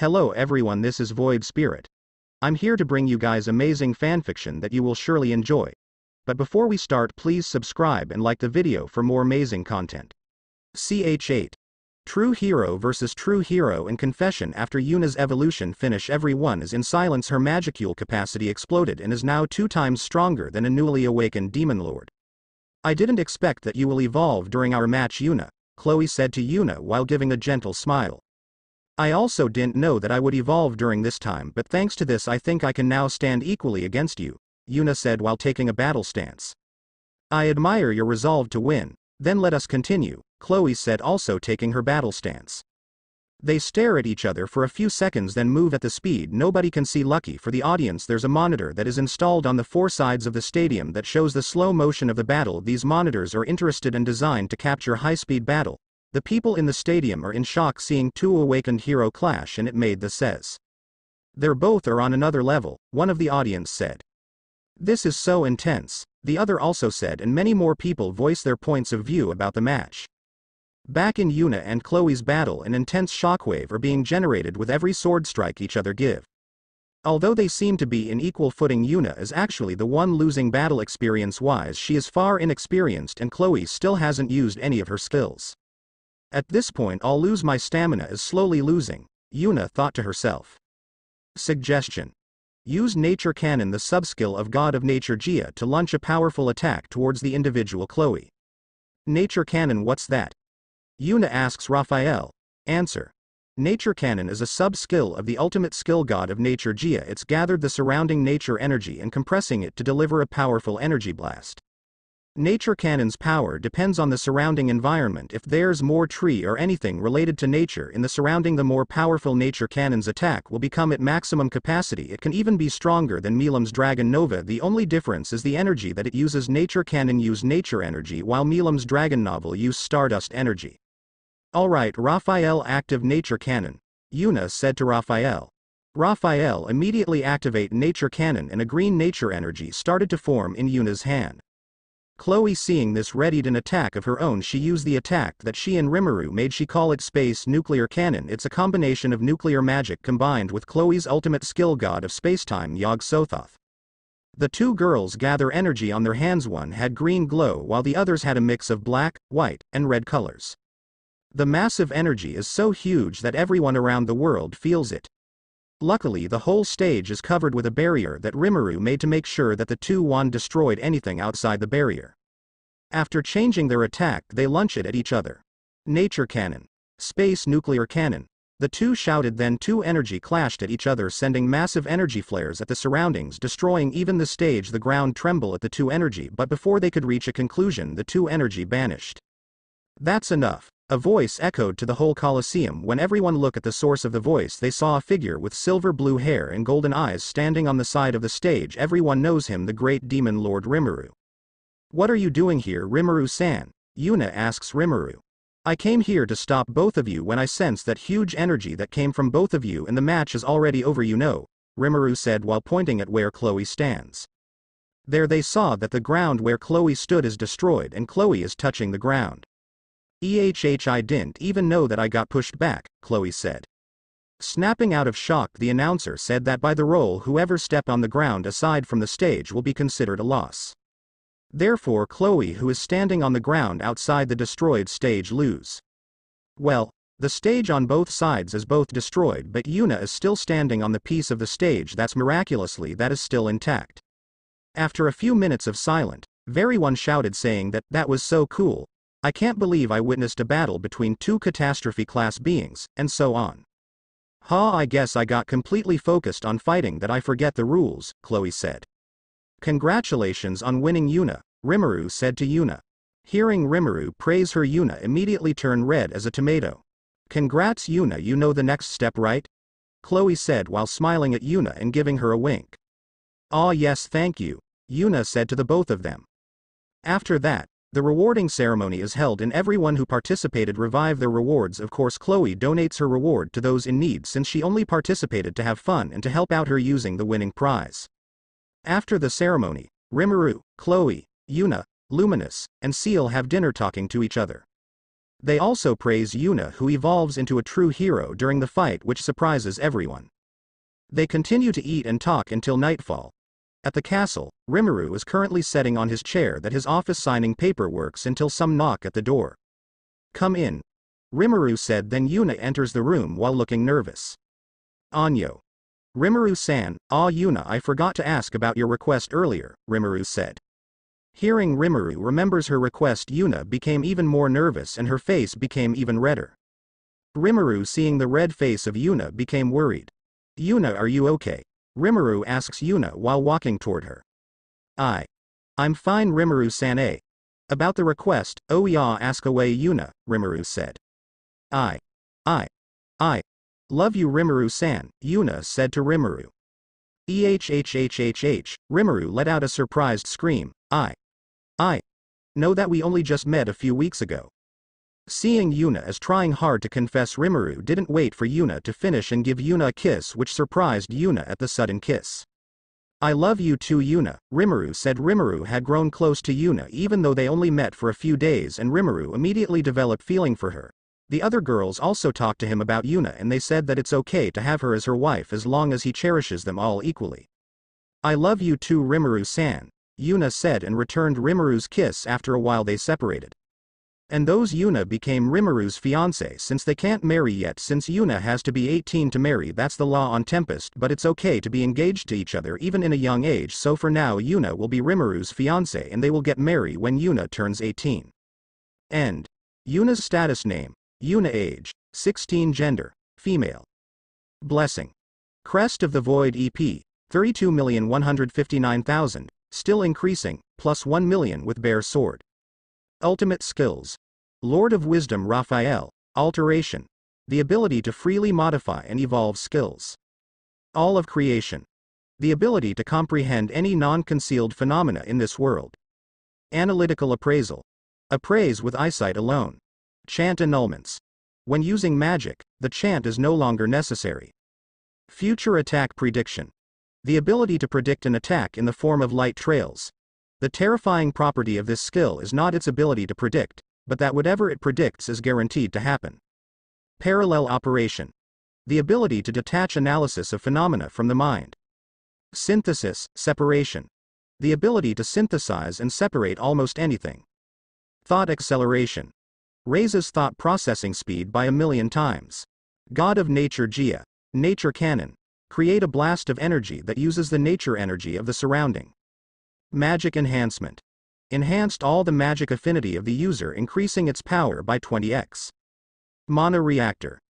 Hello everyone, this is Void Spirit. I'm here to bring you guys amazing fanfiction that you will surely enjoy. But before we start, please subscribe and like the video for more amazing content. CH8. True Hero vs True Hero in Confession. After Yuna's evolution finish, everyone is in silence. Her magicule capacity exploded and is now 2 times stronger than a newly awakened Demon Lord. I didn't expect that you will evolve during our match, Yuna, Chloe said to Yuna while giving a gentle smile. I also didn't know that I would evolve during this time, but thanks to this I think I can now stand equally against you, Yuna said while taking a battle stance. I admire your resolve to win, then let us continue, Chloe said, also taking her battle stance. They stare at each other for a few seconds, then move at the speed nobody can see. Lucky for the audience, there's a monitor that is installed on the 4 sides of the stadium that shows the slow motion of the battle. These monitors are interested and designed to capture high-speed battle. The people in the stadium are in shock seeing 2 awakened hero clash, and it made the says. They're both are on another level, one of the audience said. This is so intense, the other also said, and many more people voice their points of view about the match. Back in Yuna and Chloe's battle, an intense shockwave are being generated with every sword strike each other give. Although they seem to be in equal footing, Yuna is actually the one losing battle experience-wise. She is far inexperienced and Chloe still hasn't used any of her skills. At this point I'll lose, my stamina is slowly losing, Yuna thought to herself. Suggestion. Use Nature Cannon, the subskill of God of Nature Gia, to launch a powerful attack towards the individual Chloe. Nature Cannon, what's that? Yuna asks Raphael. Answer. Nature Cannon is a sub-skill of the ultimate skill God of Nature Gia. It's gathered the surrounding nature energy and compressing it to deliver a powerful energy blast. Nature Cannon's power depends on the surrounding environment. If there's more tree or anything related to nature in the surrounding, the more powerful Nature Cannon's attack will become at maximum capacity. It can even be stronger than Milam's Dragon Nova. The only difference is the energy that it uses. Nature Cannon use nature energy while Milam's Dragon Novel use stardust energy. Alright, Raphael, active Nature Cannon, Yuna said to Raphael. Raphael immediately activate Nature Cannon and a green nature energy started to form in Yuna's hand. Chloe, seeing this, readied an attack of her own. She used the attack that she and Rimuru made. She call it Space Nuclear Cannon. It's a combination of nuclear magic combined with Chloe's ultimate skill, God of Spacetime, Yog-Sothoth. The 2 girls gather energy on their hands. One had green glow while the others had a mix of black, white, and red colors. The massive energy is so huge that everyone around the world feels it. Luckily, the whole stage is covered with a barrier that Rimuru made to make sure that the 2 wand destroyed anything outside the barrier. After changing their attack, they launch it at each other. Nature Cannon. Space Nuclear Cannon. The 2 shouted, then 2 energy clashed at each other, sending massive energy flares at the surroundings, destroying even the stage. The ground tremble at the 2 energy, but before they could reach a conclusion, the 2 energy banished. That's enough. A voice echoed to the whole Colosseum. When everyone looked at the source of the voice, they saw a figure with silver blue hair and golden eyes standing on the side of the stage. Everyone knows him, the great demon lord Rimuru. What are you doing here, Rimuru-san? Yuna asks Rimuru. I came here to stop both of you when I sensed that huge energy that came from both of you, and the match is already over, you know, Rimuru said while pointing at where Chloe stands. There they saw that the ground where Chloe stood is destroyed and Chloe is touching the ground. I didn't even know that I got pushed back, Chloe said. Snapping out of shock, the announcer said that by the rule, whoever stepped on the ground aside from the stage will be considered a loss. Therefore Chloe, who is standing on the ground outside the destroyed stage, lose. Well, the stage on both sides is both destroyed, but Yuna is still standing on the piece of the stage that is still intact. After a few minutes of silence, everyone shouted saying that was so cool. I can't believe I witnessed a battle between 2 catastrophe-class beings, and so on. I guess I got completely focused on fighting that I forget the rules, Chloe said. Congratulations on winning, Yuna, Rimuru said to Yuna. Hearing Rimuru praise her, Yuna immediately turned red as a tomato. Congrats, Yuna, you know the next step, right? Chloe said while smiling at Yuna and giving her a wink. Yes, thank you, Yuna said to the both of them. After that, the rewarding ceremony is held and everyone who participated revive their rewards. Of course, Chloe donates her reward to those in need since she only participated to have fun and to help out her using the winning prize. After the ceremony, Rimuru, Chloe, Yuna, Luminous, and Seal have dinner talking to each other. They also praise Yuna, who evolves into a true hero during the fight, which surprises everyone. They continue to eat and talk until nightfall. At the castle, Rimuru is currently sitting on his chair at his office signing paperwork until some knock at the door. "Come in," Rimuru said. Then Yuna enters the room while looking nervous. "Anyo." "Rimuru-san, Yuna, I forgot to ask about your request earlier," Rimuru said. Hearing Rimuru remembers her request, Yuna became even more nervous and her face became even redder. Rimuru, seeing the red face of Yuna, became worried. "Yuna, are you okay?" Rimuru asks Yuna while walking toward her. I'm fine, Rimuru-san. About the request, oh yeah, ask away Yuna," Rimuru said. I love you, Rimuru-san," Yuna said to Rimuru. Rimuru let out a surprised scream. I know that we only just met a few weeks ago." Seeing Yuna as trying hard to confess, Rimuru didn't wait for Yuna to finish and give Yuna a kiss, which surprised Yuna at the sudden kiss. "I love you too, Yuna," Rimuru said. Rimuru had grown close to Yuna even though they only met for a few days, and Rimuru immediately developed feeling for her. The other girls also talked to him about Yuna, and they said that it's okay to have her as her wife as long as he cherishes them all equally. "I love you too, Rimuru-san," Yuna said and returned Rimuru's kiss. After a while they separated. And those Yuna became Rimuru's fiancé since they can't marry yet, since Yuna has to be 18 to marry. That's the law on Tempest, but it's okay to be engaged to each other even in a young age, so for now Yuna will be Rimuru's fiancé and they will get married when Yuna turns 18. End. Yuna's status: name, Yuna. Age, 16. Gender, female. Blessing. Crest of the Void EP, 32,159,000, still increasing, plus 1 million with Bear Sword. Ultimate skills. Lord of Wisdom Raphael, Alteration. The ability to freely modify and evolve skills. All of Creation. The ability to comprehend any non-concealed phenomena in this world. Analytical Appraisal. Appraise with eyesight alone. Chant annulments. When using magic, the chant is no longer necessary. Future Attack Prediction. The ability to predict an attack in the form of light trails. The terrifying property of this skill is not its ability to predict, but that whatever it predicts is guaranteed to happen. Parallel Operation. The ability to detach analysis of phenomena from the mind. Synthesis, Separation. The ability to synthesize and separate almost anything. Thought Acceleration. Raises thought processing speed by 1,000,000 times. God of Nature Jia. Nature Cannon. Create a blast of energy that uses the nature energy of the surrounding. Magic Enhancement. Enhanced all the magic affinity of the user, increasing its power by 20x. Mana Reactor.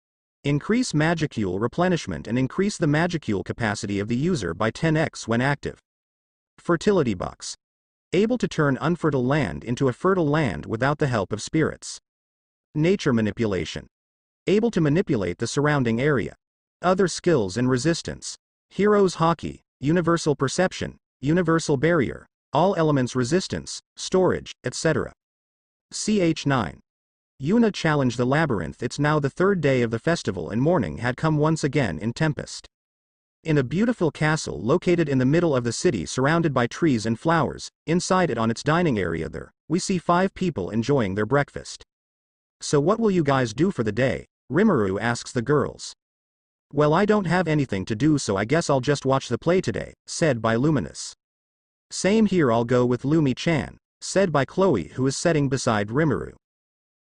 Increase magicule replenishment and increase the magicule capacity of the user by 10x when active. Fertility Box. Able to turn unfertile land into a fertile land without the help of spirits. Nature Manipulation. Able to manipulate the surrounding area. Other skills and resistance. Heroes Hockey, Universal Perception, Universal Barrier, all elements resistance, storage, etc. Ch9. Yuna challenged the labyrinth. It's now the third day of the festival and morning had come once again in Tempest. In a beautiful castle located in the middle of the city surrounded by trees and flowers, inside it on its dining area there, we see 5 people enjoying their breakfast. "So what will you guys do for the day?" Rimuru asks the girls. "Well, I don't have anything to do, so I guess I'll just watch the play today," said by Luminous. "Same here, I'll go with Lumi-chan," said by Chloe, who is sitting beside Rimuru.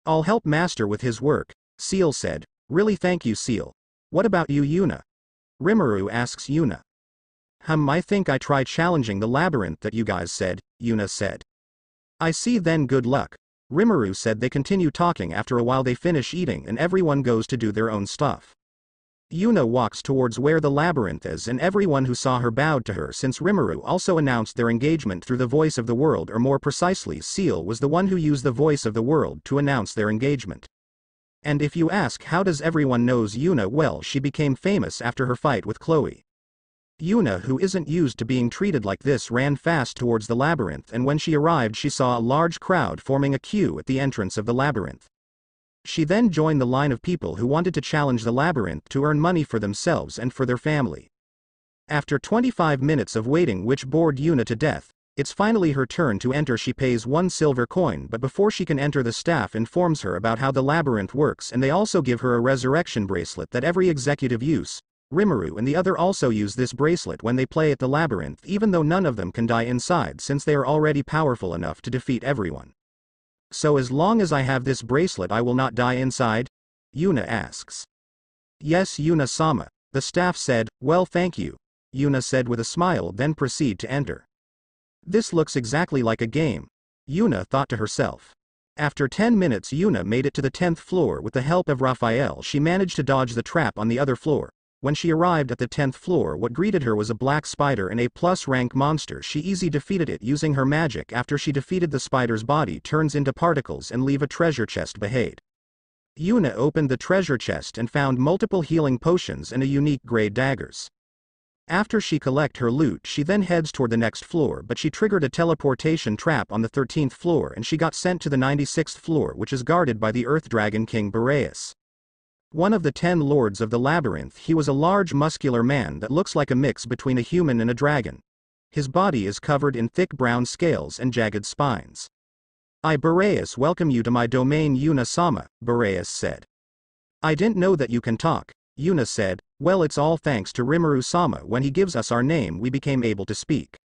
"I'll help Master with his work," Seal said. "Really, thank you, Seal. What about you, Yuna?" Rimuru asks Yuna. I think I try challenging the labyrinth that you guys said," Yuna said. "I see, then good luck," Rimuru said. They continue talking. After a while they finish eating and everyone goes to do their own stuff. Yuna walks towards where the labyrinth is and everyone who saw her bowed to her, since Rimuru also announced their engagement through the voice of the world, or more precisely Seal was the one who used the voice of the world to announce their engagement. And if you ask how does everyone knows Yuna, well, she became famous after her fight with Chloe. Yuna, who isn't used to being treated like this, ran fast towards the labyrinth, and when she arrived she saw a large crowd forming a queue at the entrance of the labyrinth. She then joined the line of people who wanted to challenge the labyrinth to earn money for themselves and for their family. After 25 minutes of waiting, which bored Yuna to death, It's finally her turn to enter. She pays 1 silver coin, but before she can enter, the staff informs her about how the labyrinth works, and they also give her a resurrection bracelet that every executive use. Rimuru and the other also use this bracelet when they play at the labyrinth, even though none of them can die inside since they are already powerful enough to defeat everyone. So as long as I have this bracelet I will not die inside? Yuna asks. Yes, Yuna-sama, the staff said. Well, thank you, Yuna said with a smile, then proceed to enter. This looks exactly like a game, Yuna thought to herself. After 10 minutes Yuna made it to the 10th floor. With the help of Raphael she managed to dodge the trap on the other floor. When she arrived at the 10th floor, what greeted her was a black spider and A+ rank monster. She easily defeated it using her magic. After she defeated the spider's body turns into particles and leave a treasure chest behind. Yuna opened the treasure chest and found multiple healing potions and a unique grey daggers. After she collect her loot she then heads toward the next floor, but she triggered a teleportation trap on the 13th floor and she got sent to the 96th floor, which is guarded by the Earth Dragon King Boreas. One of the 10 lords of the labyrinth. He was a large muscular man that looks like a mix between a human and a dragon. His body is covered in thick brown scales and jagged spines. I, Boreas, welcome you to my domain, Yuna-sama, Boreas said. I didn't know that you can talk, Yuna said. Well, it's all thanks to Rimuru-sama. When he gives us our name we became able to speak.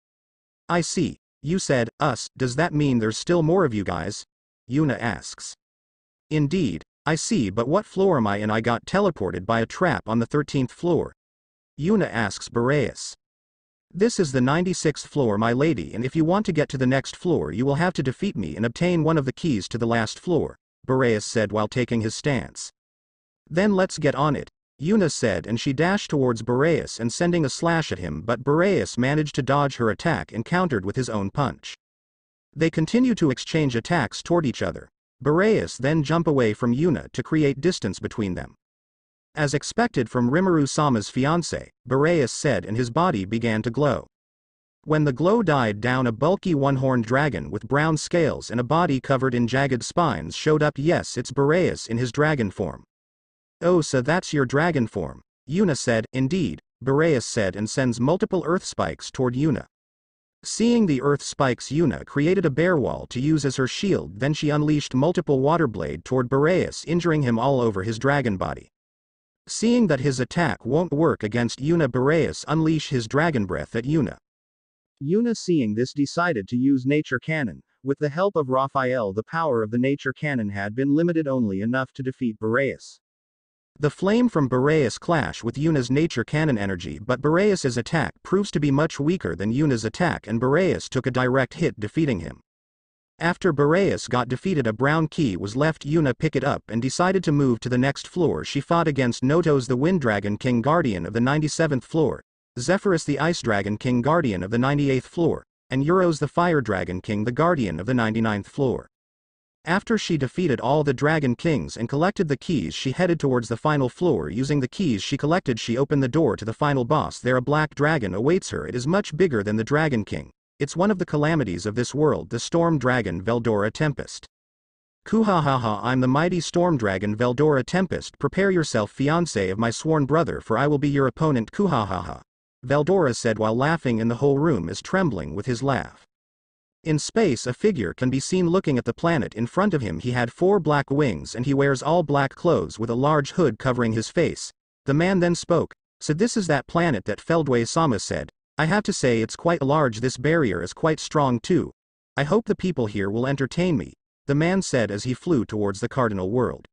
I see, you said, us, does that mean there's still more of you guys? Yuna asks. Indeed, I see, but what floor am I in? I got teleported by a trap on the 13th floor. Yuna asks Boreas. This is the 96th floor, my lady, and if you want to get to the next floor you will have to defeat me and obtain one of the keys to the last floor, Boreas said while taking his stance. Then let's get on it, Yuna said, and she dashed towards Boreas and sending a slash at him, but Boreas managed to dodge her attack and countered with his own punch. They continue to exchange attacks toward each other. Boreas then jump away from Yuna to create distance between them. As expected from Rimuru-sama's fiancé, Boreas said, and his body began to glow. When the glow died down, a bulky one-horned dragon with brown scales and a body covered in jagged spines showed up. Yes, it's Boreas in his dragon form. Oh, so that's your dragon form, Yuna said. Indeed, Boreas said, and sends multiple earth spikes toward Yuna. Seeing the earth spikes, Yuna created a bear wall to use as her shield, then she unleashed multiple water blade toward Boreas, injuring him all over his dragon body. Seeing that his attack won't work against Yuna, Boreas unleashed his dragon breath at Yuna. Yuna, seeing this, decided to use nature cannon. With the help of Raphael, the power of the nature cannon had been limited only enough to defeat Boreas. The flame from Boreas clashed with Yuna's nature cannon energy, but Boreas's attack proves to be much weaker than Yuna's attack and Boreas took a direct hit, defeating him. After Boreas got defeated, a brown key was left. Yuna picked it up and decided to move to the next floor. She fought against Notos the Wind Dragon King, guardian of the 97th floor, Zephyrus the Ice Dragon King, guardian of the 98th floor, and Euros the Fire Dragon King, the guardian of the 99th floor. After she defeated all the Dragon Kings and collected the keys, she headed towards the final floor. Using the keys she collected, she opened the door to the final boss. There a black dragon awaits her. It is much bigger than the Dragon King. It's one of the calamities of this world, the Storm Dragon Veldora Tempest. Kuhahaha, I'm the mighty Storm Dragon Veldora Tempest. Prepare yourself, fiancé of my sworn brother, for I will be your opponent. Kuhahaha, Veldora said while laughing, and the whole room is trembling with his laugh. In space, a figure can be seen looking at the planet in front of him. He had 4 black wings and he wears all black clothes with a large hood covering his face. The man then spoke. So this is that planet that Feldway-sama said. I have to say it's quite large. This barrier is quite strong too. I hope the people here will entertain me, the man said as he flew towards the Cardinal World.